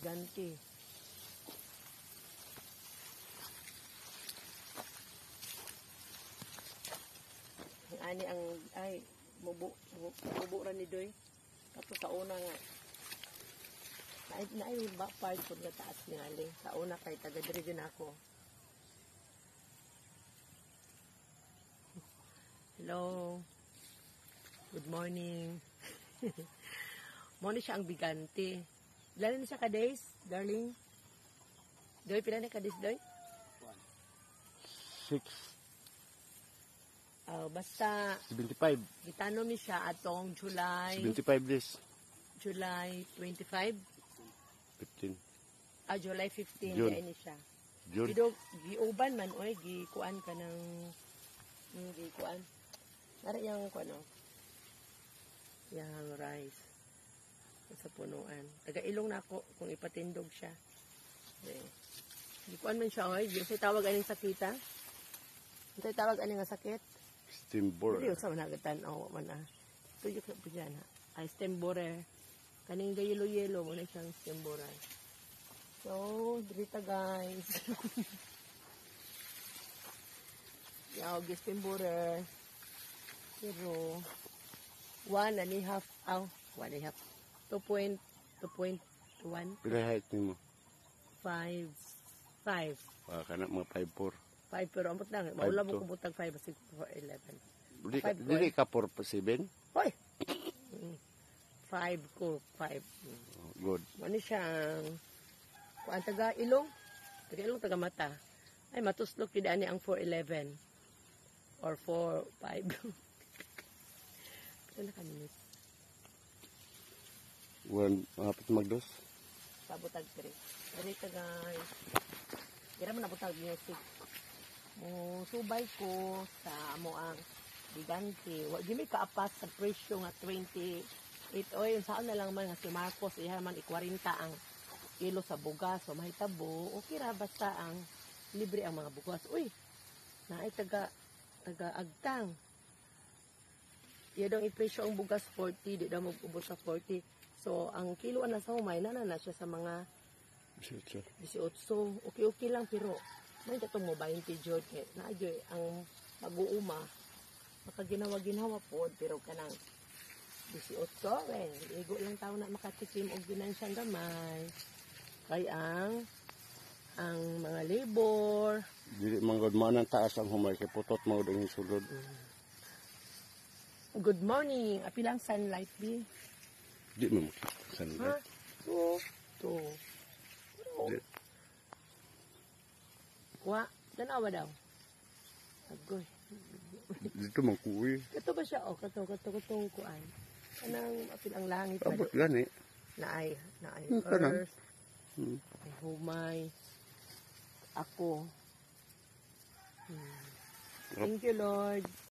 bigante. Ani ang ay mubo ra ni Doy. Tapos sa una nga ay ba part pud nga taas ngali. Sa una kay taga diri din ako. Hello. Good morning. Mo ni siya ang bigante. Ilan na siya ka days, darling? Doy pila na ka days, Doy? 6. Basta 75. gitanom ni siya atong July 75 days. July 25. 15. July 15 June. kaya ni siya. June. Pero giuban man oy, gikuan ka ng gikuan. Nara yang kuno. Yang rice sa punuan. Taga ilong na ako kung ipatindog siya. Okay. Gikuan man siya oy, di sa tawag aning sakita. Ito tawag aning nga sakit. Steam borer. Hindi sa managatan o man ah. Ito yung kapagyan ha. Ay stem borer. Kaning yelo-yelo mo na siyang stem borer. So, drita guys. Yaw, stem borer. Pero, 1.5. 1.5. 2.1. Pila height ni mo? 5. Kana mga 5'4". 5 pero amot lang. Maula mo kubutag 5 kasi 4.11. Dili ka 4'7"? Hoy! 5 ko, 5. Good. Ano siyang, kung taga ilong, taga mata, ay matuslok pidaan niya ang 4.11 or 4.5. Ito na kaminit. Hapit magdos? Sabutag 3. Dito guys. Kira mo nabutag music. Subay ko sa amo ang bigante. Wa gimi kaapas sa presyo nga 28 oy saan na lang man nga si Marcos iya man 40 ang kilo sa bugas so mahitabo okay ra basta ang libre ang mga bugas. Uy, naay taga agtang. Iya daw i-presyo ang bugas 40, di daw mag-ubos sa 40. So ang kilo na sa humay na siya sa mga 18. Okay lang pero may datong mo 20 jud kay naajoy ang mag-uuma makaginawa-ginawa po pero kanang 18 igo lang taon na makatikim og binansyang gamay kay ang mga labor dili manggod man ang taas ang humay kay putot mao ding sulod. Good morning, apilang sunlight bi Di mo sunlight. To Wa, tanawa daw. Agoy. Dito man kuwi. Kato ba siya? Katong kuan. Kanang apil ang langit. Abot gani. Naay Kanang. earth. Ay humay. Ako. Thank you, Lord.